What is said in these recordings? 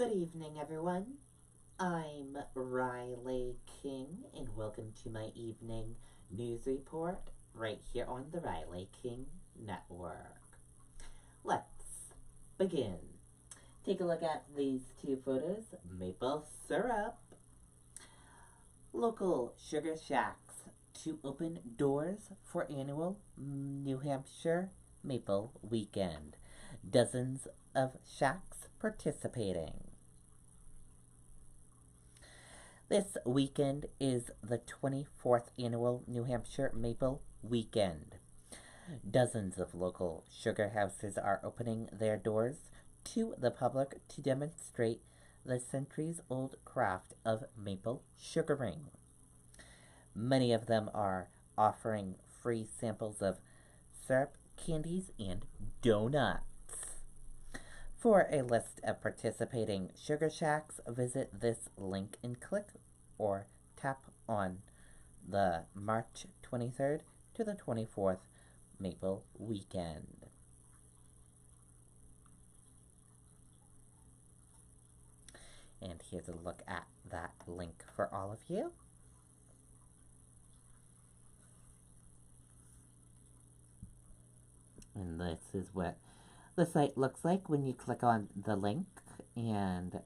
Good evening, everyone. I'm Riley King, and welcome to my evening news report right here on the Riley King Network. Let's begin. Take a look at these two photos. Maple syrup. Local sugar shacks to open doors for annual New Hampshire Maple Weekend. Dozens of shacks participating. This weekend is the 24th annual New Hampshire Maple Weekend. Dozens of local sugar houses are opening their doors to the public to demonstrate the centuries-old craft of maple sugaring. Many of them are offering free samples of syrup, candies, and donuts. For a list of participating sugar shacks, visit this link and click or tap on the March 23rd to the 24th Maple Weekend. And here's a look at that link for all of you. And this is what the site looks like when you click on the link, and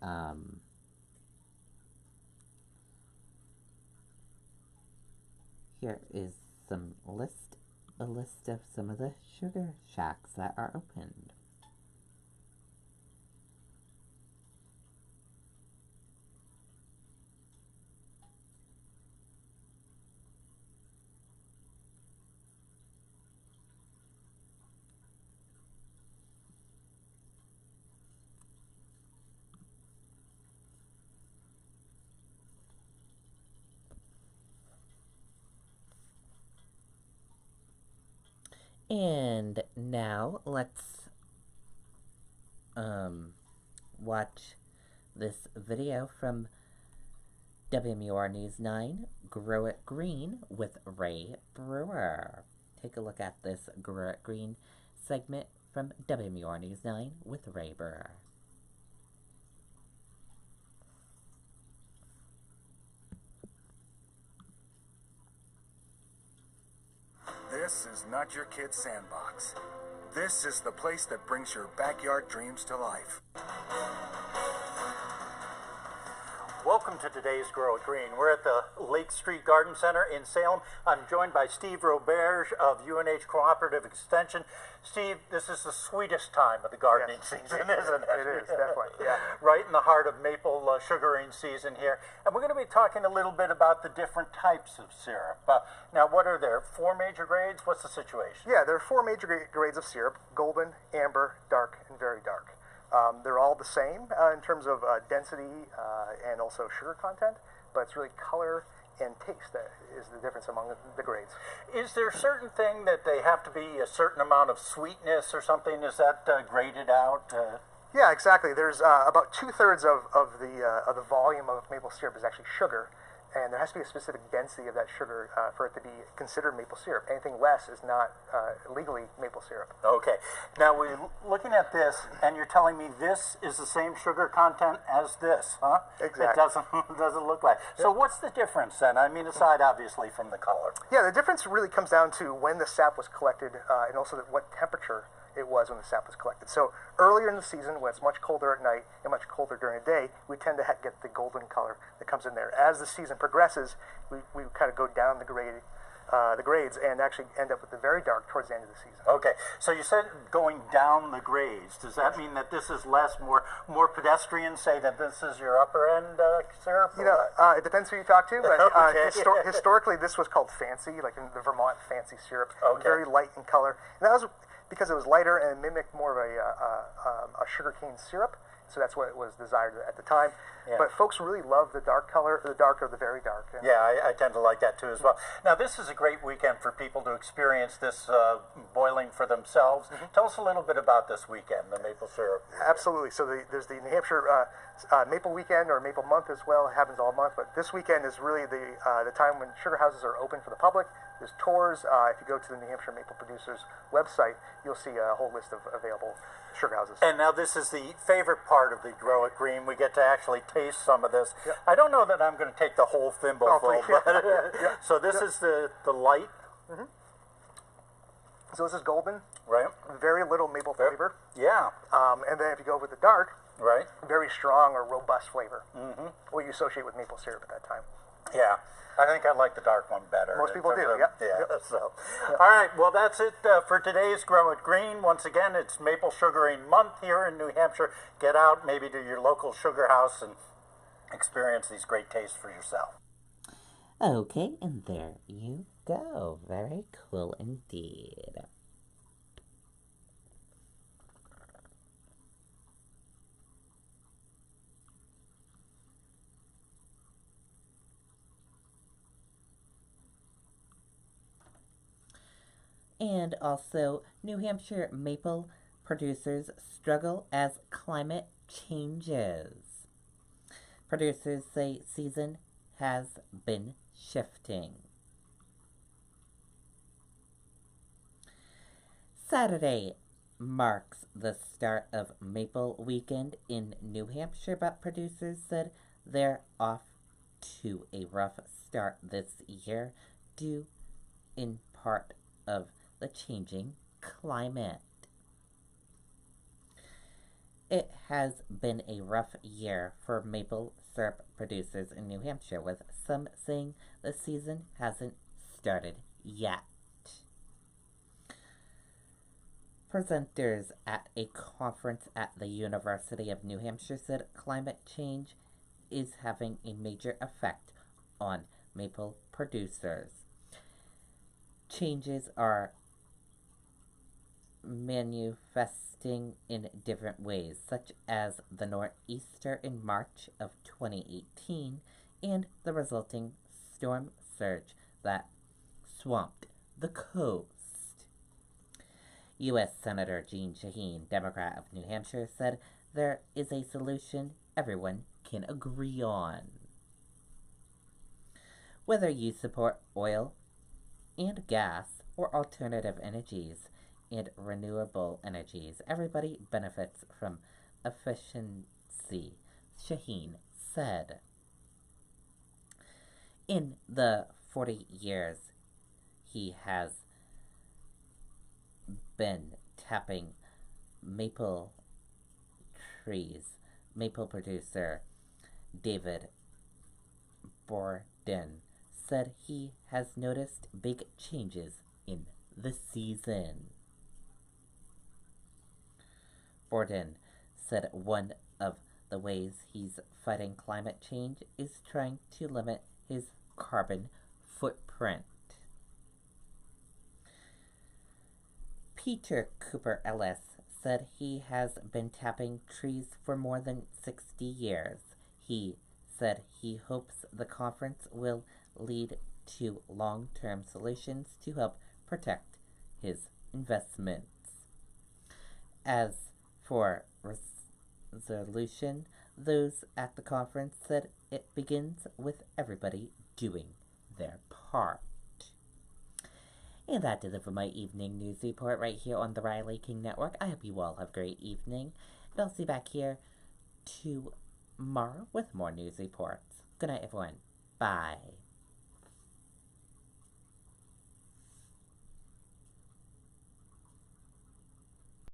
here is a list of some of the sugar shacks that are opened. And now let's watch this video from WMUR News 9, Grow It Green with Ray Brewer. Take a look at this Grow It Green segment from WMUR News 9 with Ray Brewer. This is not your kid's sandbox. This is the place that brings your backyard dreams to life. Welcome to today's Grow It Green. We're at the Lake Street Garden Center in Salem. I'm joined by Steve Roberge of UNH Cooperative Extension. Steve, this is the sweetest time of the gardening season, isn't it? It is, definitely, yeah. Right in the heart of maple sugaring season here. And we're going to be talking a little bit about the different types of syrup. Now, what are there? 4 major grades? What's the situation? Yeah, there are 4 major grades of syrup: golden, amber, dark, and very dark. They're all the same in terms of density and also sugar content, but it's really color and taste that is the difference among the grades. Is there a certain thing that they have to be a certain amount of sweetness or something? Is that graded out? Yeah, exactly. There's about 2/3 of the volume of maple syrup is actually sugar, and there has to be a specific density of that sugar for it to be considered maple syrup. Anything less is not legally maple syrup. Okay. Now we're looking at this, and you're telling me this is the same sugar content as this, huh? Exactly. It doesn't look like. So what's the difference then? I mean, aside obviously from the color. Yeah, the difference really comes down to when the sap was collected and also what temperature it was when the sap was collected. So earlier in the season, when it's much colder at night and much colder during the day, we tend to get the golden color that comes in there. As the season progresses, we kind of go down the grades and actually end up with the very dark towards the end of the season. Okay, so you said going down the grades. Does that mean that this is more pedestrian, say that this is your upper end syrup? You know, it depends who you talk to, but Okay. Historically this was called fancy, like in the Vermont fancy syrup. Okay. Very light in color. And that was because it was lighter and mimicked more of a sugarcane syrup. So that's what was desired at the time. Yeah. But folks really love the dark color, the dark or the very dark. Yeah, I tend to like that too as well. Now, this is a great weekend for people to experience this boiling for themselves. Tell us a little bit about this weekend, the maple syrup. Absolutely. So there's the New Hampshire Maple Weekend or Maple Month as well. It happens all month, but this weekend is really the time when sugar houses are open for the public. There's tours. If you go to the New Hampshire Maple Producers website, you'll see a whole list of available sugar houses. And now this is the favorite part of the Grow It Green. We get to actually taste some of this. Yep. I don't know that I'm going to take the whole thimble full, please. but Yeah. so this is the light, So this is golden, right? very little maple flavor. Yeah, And then if you go with the dark, right. very strong or robust flavor. What you associate with maple syrup at that time. Yeah, I think I like the dark one better. Most people do, Yeah. Yep. So, all right. Well, that's it for today's Grow It Green. Once again, it's Maple Sugaring Month here in New Hampshire. Get out, maybe to your local sugar house, and experience these great tastes for yourself. Okay, and there you go. Very cool indeed. And also, New Hampshire maple producers struggle as climate changes. Producers say season has been shifting. Saturday marks the start of Maple Weekend in New Hampshire, but producers said they're off to a rough start this year due in part of the changing climate. It has been a rough year for maple syrup producers in New Hampshire, with some saying the season hasn't started yet. Presenters at a conference at the University of New Hampshire said climate change is having a major effect on maple producers. Changes are manifesting in different ways, such as the nor'easter in March of 2018 and the resulting storm surge that swamped the coast. U.S. Senator Jeanne Shaheen, Democrat of New Hampshire, said there is a solution everyone can agree on. Whether you support oil and gas or alternative energies and renewable energies, everybody benefits from efficiency, Shaheen said. In the 40 years he has been tapping maple trees, maple producer David Borden said he has noticed big changes in the season. Borden said one of the ways he's fighting climate change is trying to limit his carbon footprint. Peter Cooper Ellis said he has been tapping trees for more than 60 years. He said he hopes the conference will lead to long-term solutions to help protect his investments. As for resolution, those at the conference said it begins with everybody doing their part. And that did it for my evening news report right here on the Riley King Network. I hope you all have a great evening. And I'll see you back here tomorrow with more news reports. Good night, everyone. Bye.